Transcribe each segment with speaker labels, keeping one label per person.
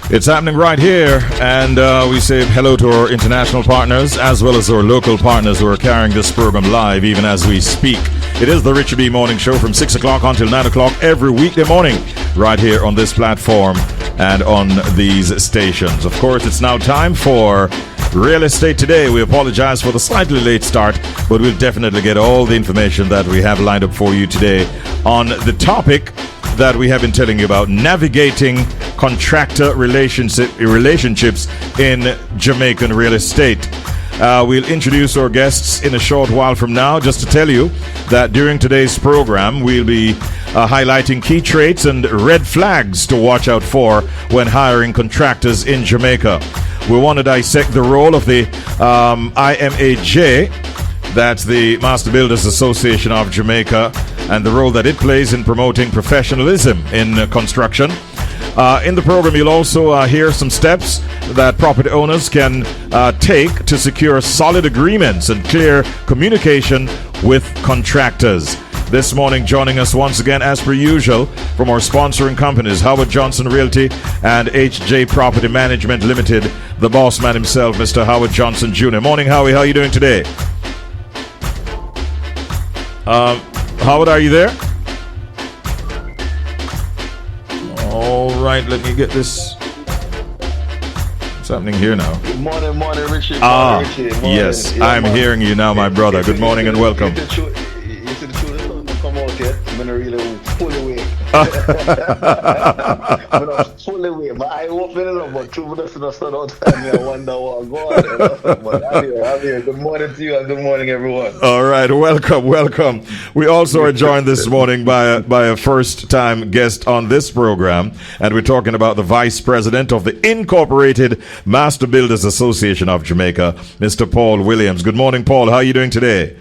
Speaker 1: It's happening right here, and we say hello to our international partners as well as our local partners who are carrying this program live even as we speak. It is the Richard B. Morning Show from 6 o'clock until 9 o'clock every weekday morning right here on this platform and on these stations. Of course, it's now time for Real Estate Today. We apologize for the slightly late start, but we'll definitely get all the information that we have lined up for you today on the topic that we have been telling you about, navigating contractor relationships in Jamaican real estate. We'll introduce our guests in a short while from now, just to tell you that during today's program we'll be highlighting key traits and red flags to watch out for when hiring contractors in Jamaica. We want to dissect the role of the IMAJ, that's the Master Builders Association of Jamaica, and the role that it plays in promoting professionalism in construction. In the program, you'll also hear some steps that property owners can take to secure solid agreements and clear communication with contractors. This morning, joining us once again, as per usual, from our sponsoring companies, Howard Johnson Realty and HJ Property Management Limited, the boss man himself, Mr. Howard Johnson Jr. Morning, Howie. How are you doing today? Howard, are you there? All right, let me get this. What's happening here now?
Speaker 2: Good morning, Richard.
Speaker 1: Yes, I'm hearing you now, my brother. Good morning and welcome.
Speaker 2: You see the truth come out here? I'm going to really pull away. I'm fully away. My eye open up, but 2 minutes in the sun outside me, I wonder what going on. But I'm here. Good morning to you and good morning, everyone.
Speaker 1: All right, welcome. We also are joined this morning by a first-time guest on this program, and we're talking about the Vice President of the Incorporated Master Builders Association of Jamaica, Mr. Paul Williams. Good morning, Paul. How are you doing today?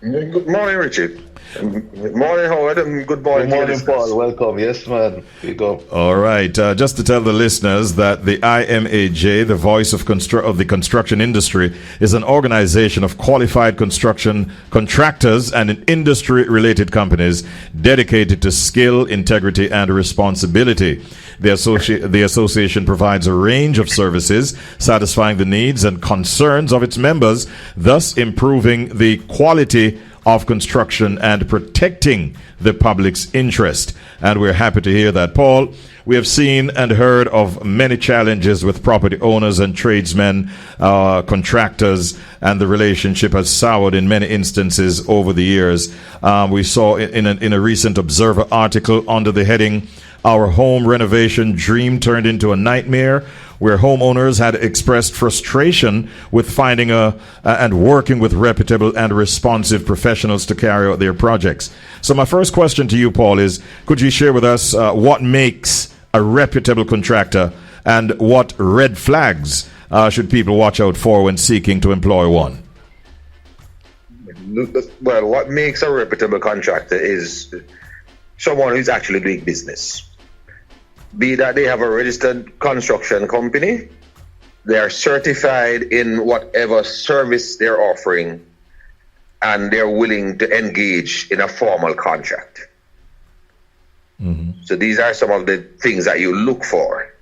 Speaker 3: Good morning, Richard. Good morning, Howard, and good morning,
Speaker 2: Paul. Welcome. Yes, man. Pick up.
Speaker 1: All right. Just to tell the listeners that the IMAJ, the voice of the construction industry, is an organization of qualified construction contractors and industry-related companies dedicated to skill, integrity, and responsibility. The association provides a range of services satisfying the needs and concerns of its members, thus improving the quality of construction and protecting the public's interest. And we're happy to hear that, Paul. We have seen and heard of many challenges with property owners and tradesmen, contractors, and the relationship has soured in many instances over the years. We saw in a recent Observer article under the heading, "Our Home Renovation Dream Turned into a Nightmare," where homeowners had expressed frustration with finding and working with reputable and responsive professionals to carry out their projects. So my first question to you, Paul, is could you share with us what makes a reputable contractor and what red flags should people watch out for when seeking to employ one?
Speaker 3: Well, what makes a reputable contractor is someone who's actually doing business. Be that they have a registered construction company, they are certified in whatever service they're offering, and they're willing to engage in a formal contract. Mm-hmm. So these are some of the things that you look for.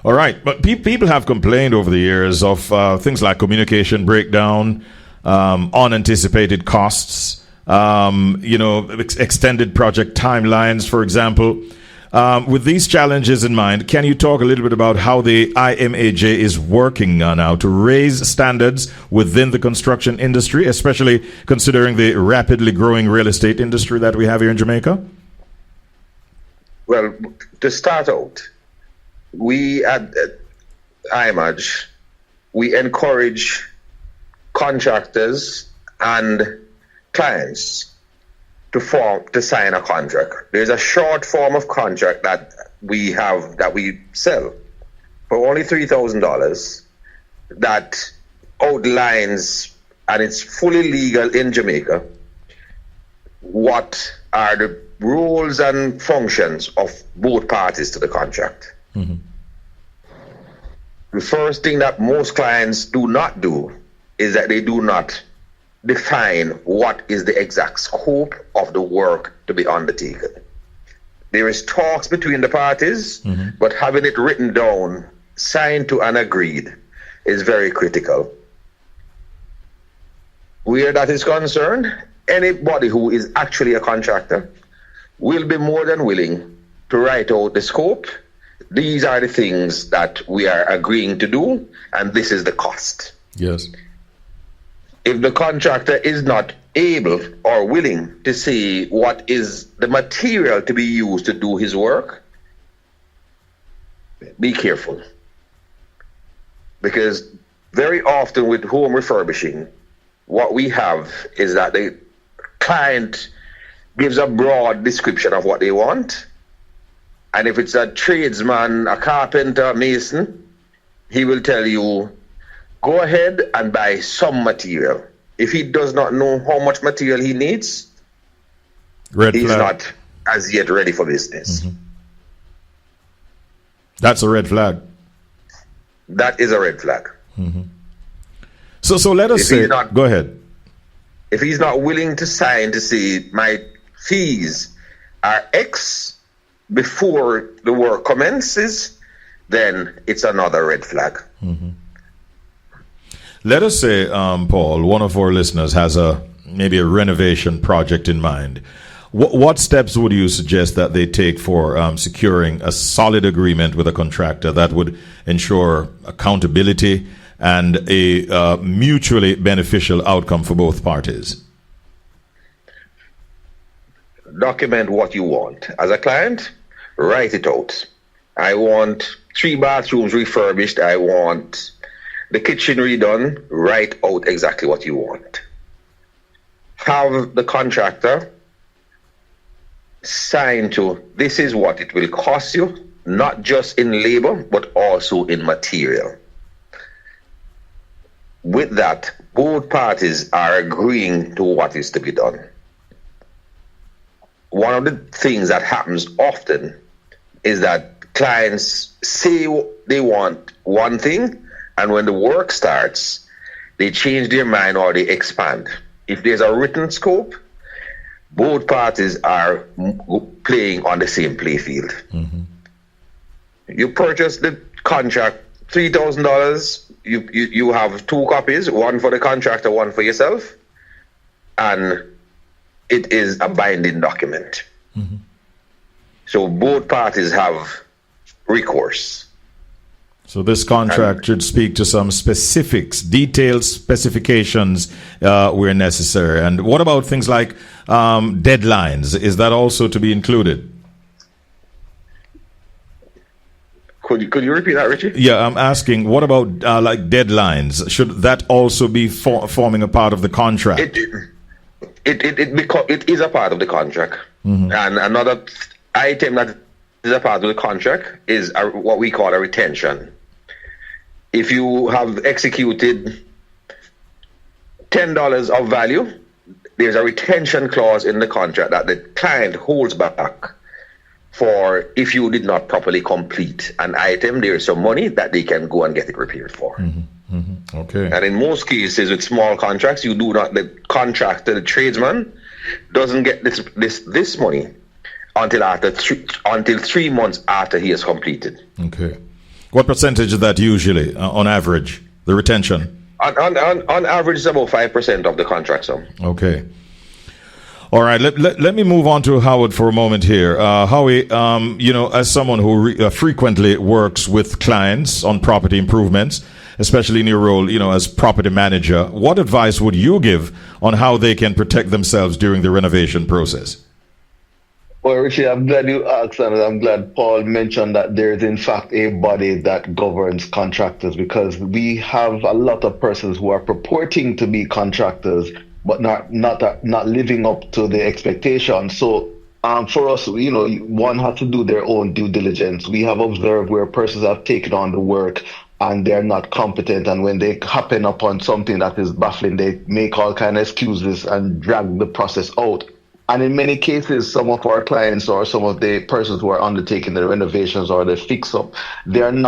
Speaker 1: All right, but people have complained over the years of things like communication breakdown, unanticipated costs, extended project timelines, for example. With these challenges in mind, can you talk a little bit about how the IMAJ is working now to raise standards within the construction industry, especially considering the rapidly growing real estate industry that we have here in Jamaica?
Speaker 3: Well, to start out, we at IMAJ, we encourage contractors and clients to sign a contract. There's a short form of contract that we sell for only $3,000 that outlines, and it's fully legal in Jamaica, what are the rules and functions of both parties to the contract. Mm-hmm. The first thing that most clients do not do is that they do not define what is the exact scope of the work to be undertaken. there is talks between the parties, but having it written down, signed to and agreed is very critical. Where that is concerned, anybody who is actually a contractor will be more than willing to write out the scope. These are the things that we are agreeing to do, and this is the cost.
Speaker 1: Yes.
Speaker 3: If the contractor is not able or willing to see what is the material to be used to do his work, be careful. Because very often with home refurbishing, what we have is that the client gives a broad description of what they want. And if it's a tradesman, a carpenter, a mason, he will tell you, go ahead and buy some material. If he does not know how much material he needs, he's not as yet ready for business.
Speaker 1: That's a red flag.
Speaker 3: That is a red flag.
Speaker 1: So let us say, go ahead.
Speaker 3: If he's not willing to sign to say my fees are X before the work commences, then it's another red flag.
Speaker 1: Let us say, Paul, one of our listeners has maybe a renovation project in mind. What steps would you suggest that they take for securing a solid agreement with a contractor that would ensure accountability and a mutually beneficial outcome for both parties?
Speaker 3: Document what you want. As a client, write it out. I want 3 bathrooms refurbished. I want the kitchen redone. Write out exactly what you want. Have the contractor sign to, this is what it will cost you, not just in labor, but also in material. With that, both parties are agreeing to what is to be done. One of the things that happens often is that clients say they want one thing, and when the work starts, they change their mind or they expand. If there's a written scope, both parties are playing on the same play field. You purchase the contract, $3,000. You have 2 copies, one for the contractor, one for yourself, and it is a binding document. So both parties have recourse.
Speaker 1: So this contract should speak to some specifics, detailed specifications where necessary. And what about things like deadlines? Is that also to be included?
Speaker 3: Could you repeat that, Richie?
Speaker 1: Yeah, I'm asking, what about like deadlines? Should that also be forming a part of the contract?
Speaker 3: It is a part of the contract. And another item that is a part of the contract is what we call a retention. If you have executed $10 of value, there's a retention clause in the contract that the client holds back for if you did not properly complete an item. There is some money that they can go and get it repaired for.
Speaker 1: Okay.
Speaker 3: And in most cases with small contracts, the contractor, the tradesman, doesn't get this money until 3 months after he has completed.
Speaker 1: Okay. What percentage is that usually, on average, the retention?
Speaker 3: On average, it's about 5% of the contract sum.
Speaker 1: Okay. All right. Let me move on to Howard for a moment here. Howie, as someone who frequently works with clients on property improvements, especially in your role, as property manager, what advice would you give on how they can protect themselves during the renovation process?
Speaker 2: Well, Richie, I'm glad you asked, and I'm glad Paul mentioned that there is in fact a body that governs contractors, because we have a lot of persons who are purporting to be contractors but not living up to the expectations. So for us, one has to do their own due diligence. We have observed where persons have taken on the work and they're not competent, and when they happen upon something that is baffling, they make all kind of excuses and drag the process out. And in many cases, some of our clients or some of the persons who are undertaking the renovations or the fix-up, they don't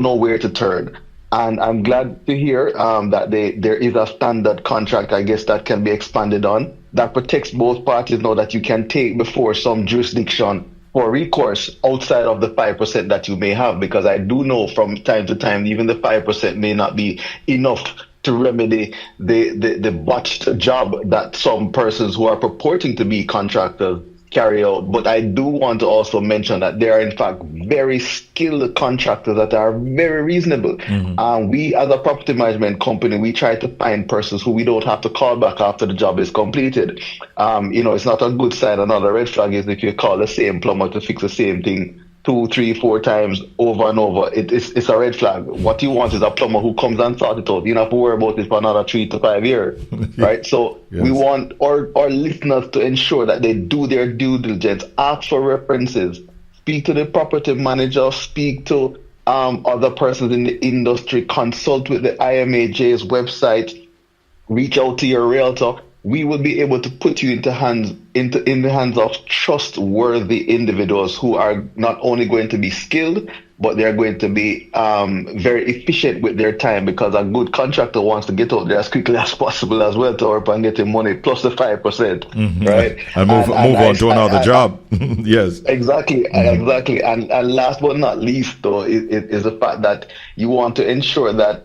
Speaker 2: know where to turn. And I'm glad to hear that there is a standard contract, I guess, that can be expanded on, that protects both parties, know that you can take before some jurisdiction for recourse outside of the 5% that you may have, because I do know from time to time, even the 5% may not be enough to remedy the botched job that some persons who are purporting to be contractors carry out. But I do want to also mention that there are in fact very skilled contractors that are very reasonable. We as a property management company, we try to find persons who we don't have to call back after the job is completed. It's not a good sign. Another red flag is if you call the same plumber to fix the same thing 2, 3, 4 times over and over. It's a red flag. What you want is a plumber who comes and sort it out. You don't have to worry about it for another 3 to 5 years, right? So we want our listeners to ensure that they do their due diligence, ask for references, speak to the property manager, speak to other persons in the industry, consult with the IMAJ's website, reach out to your realtor. We will be able to put you in the hands of trustworthy individuals who are not only going to be skilled, but they're going to be very efficient with their time, because a good contractor wants to get out there as quickly as possible as well to work and get the money plus the 5%, right?
Speaker 1: And move on to another job. Yes.
Speaker 2: Exactly. And last but not least, though, is the fact that you want to ensure that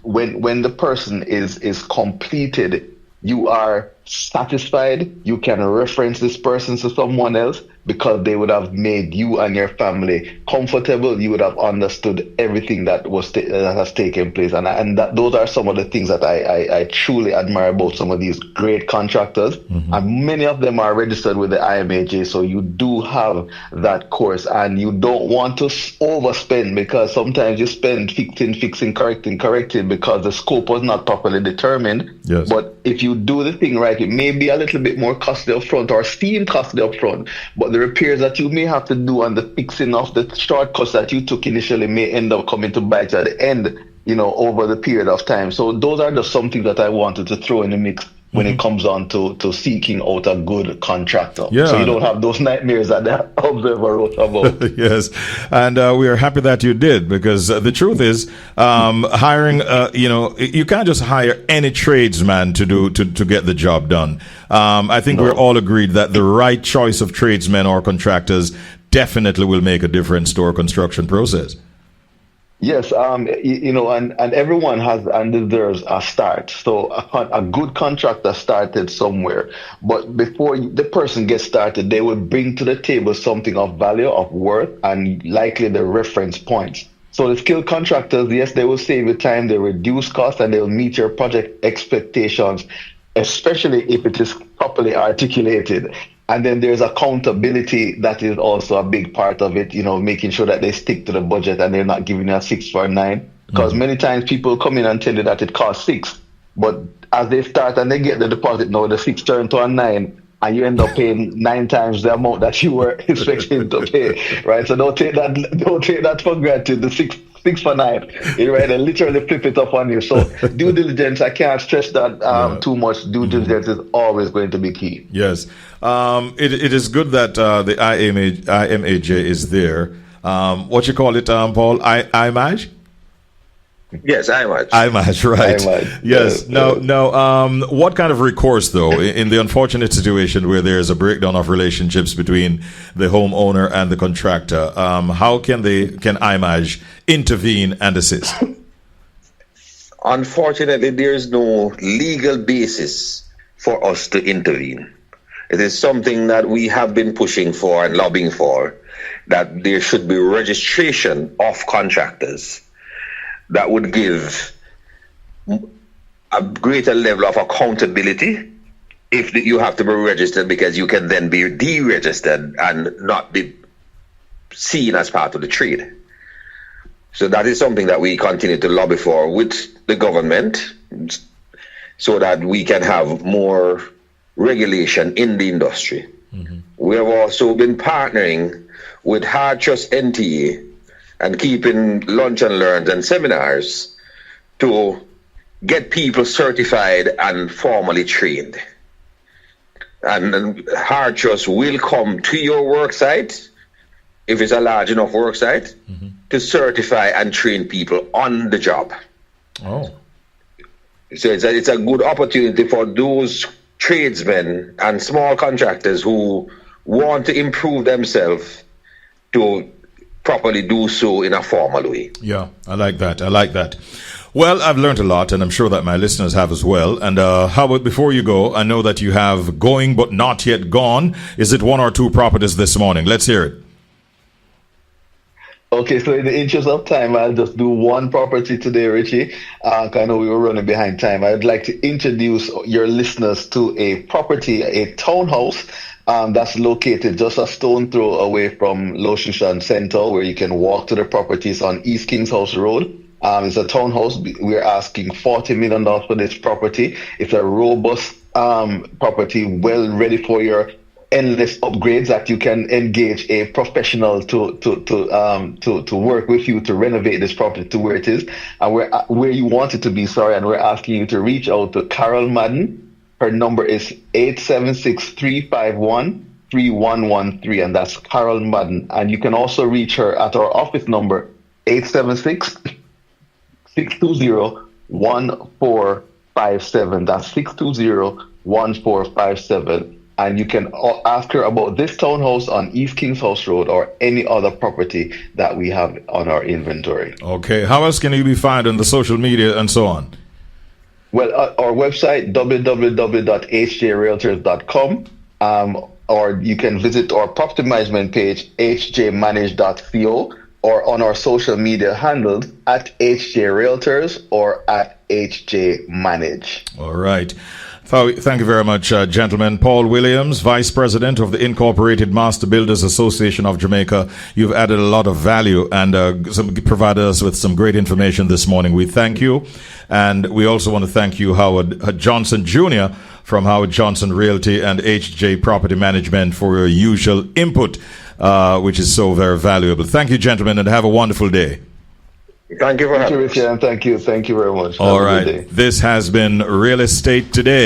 Speaker 2: when the person is completed, you are satisfied, you can reference this person to someone else, because they would have made you and your family comfortable. You would have understood everything that that has taken place, and those are some of the things that I truly admire about some of these great contractors. And many of them are registered with the IMAJ, so you do have that course, and you don't want to overspend, because sometimes you spend fixing, correcting because the scope was not properly determined.
Speaker 1: Yes.
Speaker 2: But if you do the thing right, it may be a little bit more costly up front or seem costly up front, but the repairs that you may have to do and the fixing of the shortcuts that you took initially may end up coming to bite you at the end, over the period of time. So those are just something that I wanted to throw in the mix when it comes on to seeking out a good contractor.
Speaker 1: Yeah.
Speaker 2: So you don't have those nightmares that the Observer wrote about.
Speaker 1: Yes. And we are happy that you did, because the truth is, hiring, you can't just hire any tradesman to get the job done. I think we're all agreed that the right choice of tradesmen or contractors definitely will make a difference to our construction process.
Speaker 2: Yes, and everyone has and deserves a start. So a good contractor started somewhere, but before the person gets started, they will bring to the table something of value, of worth, and likely the reference points. So the skilled contractors, yes, they will save you time, they reduce costs, and they will meet your project expectations, especially if it is properly articulated. And then there's accountability that is also a big part of it, making sure that they stick to the budget and they're not giving you a 6 for a 9. Because many times people come in and tell you that it costs 6, but as they start and they get the deposit, now the 6 turn to a 9, and you end up paying 9 times the amount that you were expecting to pay, right? So don't take that for granted. The 6 for 9, right? They literally flip it up on you. So due diligence, I can't stress that too much. Due diligence is always going to be key.
Speaker 1: Yes. It is good that the IMAJ is there. What you call it, Paul? IMAJ?
Speaker 3: Yes, IMAJ.
Speaker 1: IMAJ, right.
Speaker 2: IMAJ.
Speaker 1: Yes. Now, what kind of recourse, though, in the unfortunate situation where there's a breakdown of relationships between the homeowner and the contractor? How can IMAJ intervene and assist?
Speaker 3: Unfortunately, there's no legal basis for us to intervene. It is something that we have been pushing for and lobbying for, that there should be registration of contractors that would give a greater level of accountability if you have to be registered, because you can then be deregistered and not be seen as part of the trade. So that is something that we continue to lobby for with the government, so that we can have more regulation in the industry. We have also been partnering with Hard Trust NTA and keeping lunch and learns and seminars to get people certified and formally trained. And Hard Trust will come to your work site, if it's a large enough work site, to certify and train people on the job.
Speaker 1: Oh.
Speaker 3: So it's a good opportunity for those tradesmen and small contractors who want to improve themselves to properly do so in a formal way.
Speaker 1: Yeah, I like that. I like that. Well, I've learned a lot, and I'm sure that my listeners have as well. And how about, before you go, I know that you have going but not yet gone. Is it 1 or 2 properties this morning? Let's hear it.
Speaker 2: Okay, so in the interest of time, I'll just do one property today, Richie. I know we were running behind time. I'd like to introduce your listeners to a property, a townhouse, that's located just a stone throw away from Lotion Center, where you can walk to the properties on East Kings House Road. It's a townhouse. We're asking $40 million for this property. It's a robust property, well ready for your endless upgrades, that you can engage a professional to work with you to renovate this property to where it is and where you want it to be. And we're asking you to reach out to Carol Madden. Her number is 876-351-3113, and that's Carol Madden. And you can also reach her at our office number 876-620-1457. That's 620-1457. And you can ask her about this townhouse on East Kings House Road or any other property that we have on our inventory.
Speaker 1: Okay. How else can you be found on the social media and so on?
Speaker 2: Well, our website, www.hjrealtors.com, or you can visit our property management page, hjmanage.co, or on our social media handles at hjrealtors or at hjmanage.
Speaker 1: All right. Thank you very much, gentlemen. Paul Williams, Vice President of the Incorporated Master Builders Association of Jamaica. You've added a lot of value and provided us with some great information this morning. We thank you. And we also want to thank you, Howard Johnson Jr. from Howard Johnson Realty and HJ Property Management, for your usual input, which is so very valuable. Thank you, gentlemen, and have a wonderful day.
Speaker 3: Thank you for having us.
Speaker 2: Thank you. Thank you very much.
Speaker 1: All right. This has been Real Estate Today.